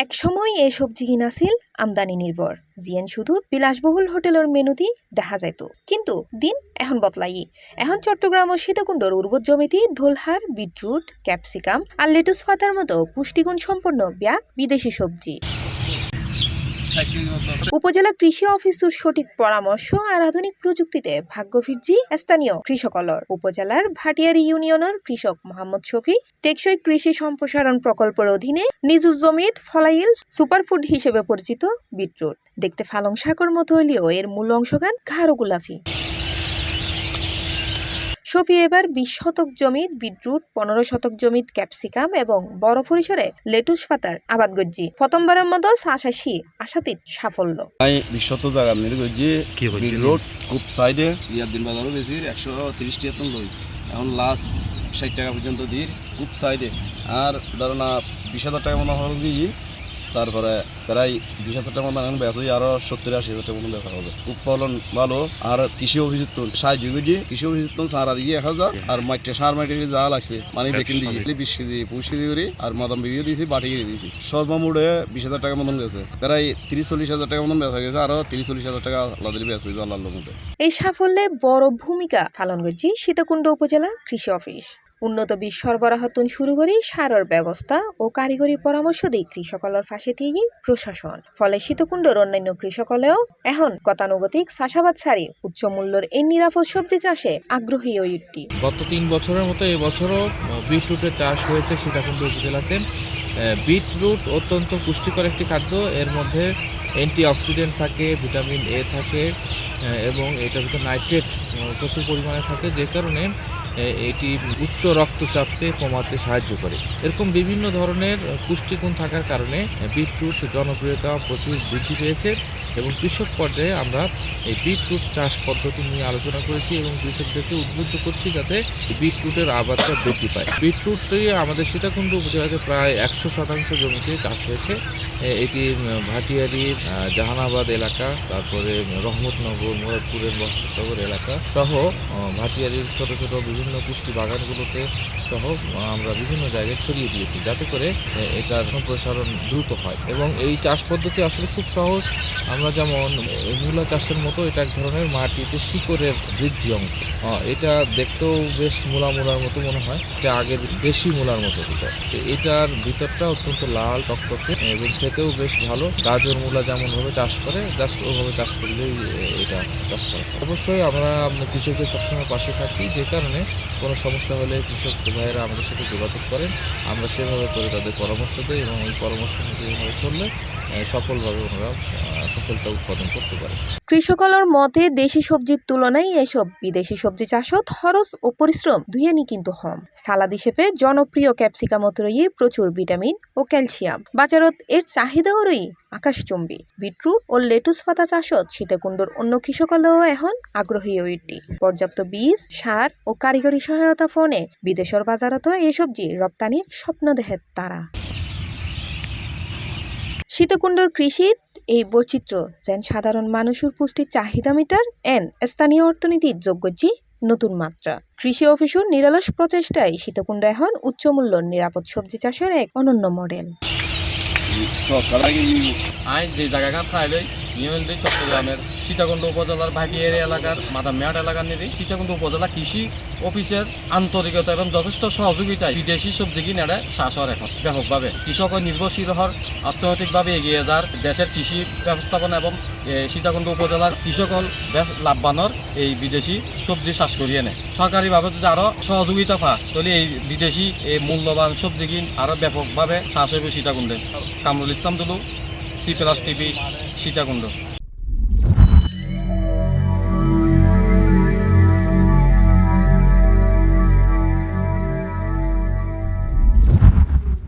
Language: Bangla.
একসময় এই সবজি কিনা ছিল আমদানি নির্ভর, জিয়েন শুধু বিলাসবহুল হোটেলের মেনুতে দেখা যাইত। কিন্তু দিন এখন বদলাই। এখন চট্টগ্রাম ও সীতাকুণ্ডর উর্বর জমিতে ধোলহার, বিটরুট, ক্যাপসিকাম আর লেটুস পাতার মতো পুষ্টিগুণ সম্পন্ন ব্যাগ বিদেশি সবজি। উপজেলা কৃষি অফিসের সঠিক পরামর্শ আর আধুনিক প্রযুক্তিতে ভাগ্য ফিরজি স্থানীয় কৃষকলর। উপজেলার ভাটিয়ারি ইউনিয়নের কৃষক মোহাম্মদ শফি টেকসই কৃষি সম্প্রসারণ প্রকল্পের অধীনে নিজুর জমিত ফলাইল সুপারফুড হিসেবে পরিচিত বিটরুট। দেখতে ফালং শাকের মতো হলেও এর মূল অংশগান ঘাড় গোলাপি। শফি এবার ২০ শতক জমিত বিটরুট, ১৫ শতক জমিত ক্যাপসিকাম এবং বড় পরিসরে লেটুস পাতার আবাদ গজ্জি। প্রথমবারের মতো চাষাশি আশাতীত সাফল্য। ২০ শতক জায়গা নিয়ে গজ্জি বিটরুট খুব সাইডে ইয়ার দিন বাজারও বেশি ১৩০ টাকা লই, এখন লাস্ট ৬০ টাকা পর্যন্ত দিই খুব সাইডে। আর ধরো না ২০,০০০ টাকা মতো খরচ গিয়ে তারপরে প্রায় ২০,০০০ টাকা মতো এখন বেচা আরো ৭০-৮০,০০০ টাকা মতো বেচা হবে। উৎপাদন ভালো। আর কৃষি অফিসের সাহায্য করছি, কৃষি অফিসের সারা দিয়ে ১,০০০ আর সার মাটি যা লাগছে মানে বেকিং দিয়ে ২০ কেজি ২৫ কেজি করে আর মাদাম বিবিও দিয়েছি, বাটি কিনে দিয়েছি। সর্বমূড়ে ২০,০০০ টাকা মতন গেছে, প্রায় ৩০-৪০,০০০ টাকা মতন বেচা গেছে। আরো ৩০-৪০,০০০ টাকা আল্লাদের বেচা হইবে আল্লাহর মধ্যে। এই সাফল্যে বড় ভূমিকা পালন করছে সীতাকুণ্ড উপজেলা কৃষি অফিস। উন্নত বীজ সরবরাহতন শুরু করে সারের ব্যবস্থা ও কারিগরি পরামর্শ দিয়ে কৃষকলর ফাঁসে দিয়ে প্রশাসন। ফলে সীতাকুণ্ডর অন্যান্য কৃষকলেও এখন গতানুগতিক চাষাবাদ ছাড়ি উচ্চ মূল্যের এই নিরাপদ সবজি চাষে আগ্রহী ওইটি। গত ৩ বছরের মতো এবছরও বিটরুটের চাষ হয়েছে সীতাকুণ্ড উপজেলাতে। বিটরুট অত্যন্ত পুষ্টিকর একটি খাদ্য। এর মধ্যে অ্যান্টিঅক্সিডেন্ট থাকে, ভিটামিন এ থাকে এবং এটার ভিতরে নাইট্রেট প্রচুর পরিমাণে থাকে, যে কারণে এটি উচ্চ রক্তচাপকে কমাতে সাহায্য করে। এরকম বিভিন্ন ধরনের পুষ্টিগুণ থাকার কারণে বিটরুট জনপ্রিয়তা প্রচুর বৃদ্ধি পেয়েছে এবং কৃষক পর্যায়ে আমরা এই বিটরুট চাষ পদ্ধতি নিয়ে আলোচনা করেছি এবং কৃষকদেরকে উদ্বুদ্ধ করছি যাতে বিটরুটের আবাদটা বৃদ্ধি পায়। বিটরুটটি আমাদের সীতাকুণ্ড উপজেলাতে প্রায় ১০০% জমিতে চাষ হয়েছে। এটি ভাটিয়ারি, জাহানাবাদ এলাকা, তারপরে রহমতনগর, মুরাদপুরের বহনগর এলাকা সহ ভাটিয়ারির ছোট ছোট বিভিন্ন পুষ্টি বাগানগুলোতে সহ আমরা বিভিন্ন জায়গায় ছড়িয়ে দিয়েছি, যাতে করে এটার সম্প্রসারণ দ্রুত হয়। এবং এই চাষ পদ্ধতি আসলে খুব সহজ। আমরা যেমন মূলা চাষের মতো এটা এক ধরনের মাটিতে শিকড়ের বৃদ্ধি অংশ। এটা দেখতেও বেশ মূলার মতো মনে হয়, এটা আগের দেশি মূলার মতো ভিতর। এটার ভিতরটা অত্যন্ত লাল টকটকে এবং খেতেও বেশ ভালো। গাজর মূলা যেমনভাবে চাষ করে জাস্ট ওভাবে চাষ করলেই এটা চাষ করা। অবশ্যই আমরা কৃষকদের সবসময় পাশে থাকি, যে কারণে কোনো সমস্যা হলে কৃষক ভাইয়েরা আমাদের সাথে যোগাযোগ করেন। আমরা সেভাবে করে তাদের পরামর্শ দিই এবং ওই পরামর্শ অনুযায়ী চললে সফলভাবে ওনারা ফসলটা উৎপাদন করতে পারে। কৃষকলর মতে দেশি সবজির তুলনায় এসব বিদেশি সবজি চাষত খরচ ও পরিশ্রম দুইয়েরই কিন্তু কম। সালাদ হিসেবে জনপ্রিয় ক্যাপসিকামত রয়ে প্রচুর ভিটামিন ও ক্যালসিয়াম। বাজারত এর চাহিদাও রই আকাশচুম্বী। বিটরুট ও লেটুস পাতা চাষত সীতাকুণ্ডর অন্য কৃষকলেও এখন আগ্রহী ওইটি। পর্যাপ্ত বীজ, সার ও কারিগরি সহায়তা ফোনে বিদেশের বাজারত এই সবজি রপ্তানির স্বপ্ন দেখে তারা। সীতাকুণ্ডর কৃষির এই বৈচিত্র্য যেন সাধারণ মানুষের পুষ্টির চাহিদা মিটার এন স্থানীয় অর্থনীতির যোগ্যজি নতুন মাত্রা। কৃষি অফিসের নিরলস প্রচেষ্টায় সীতাকুণ্ড এখন উচ্চমূল্য নিরাপদ সবজি চাষের এক অনন্য মডেল। যে জায়গা খাইলে চট্টগ্রামের সীতাকুণ্ড উপজেলার ভাটিয়ারি এলাকার মাদামমেহাট এলাকার নিয়ে সীতাকুণ্ড উপজেলা কৃষি অফিসের আন্তরিকতা এবং যথেষ্ট সহযোগিতায় বিদেশি সবজি কিনে চাষ হয় এখন ব্যাপকভাবে। কৃষক নির্ভরশীল হওয়ার অর্থনৈতিকভাবে এগিয়ে যার দেশের কৃষি ব্যবস্থাপনা এবং সীতাকুণ্ড উপজেলার কৃষক হল বেশ লাভবানর এই বিদেশি সবজি চাষ করিয়ে নেয়। সরকারিভাবে যদি আরও সহযোগিতা পায় তাহলে এই বিদেশি এই মূল্যবান সবজি কিন আরও ব্যাপকভাবে চাষ হইবে সীতাকুণ্ডে। Kamrul Islam Dulu, C+ TV, Sitakunda.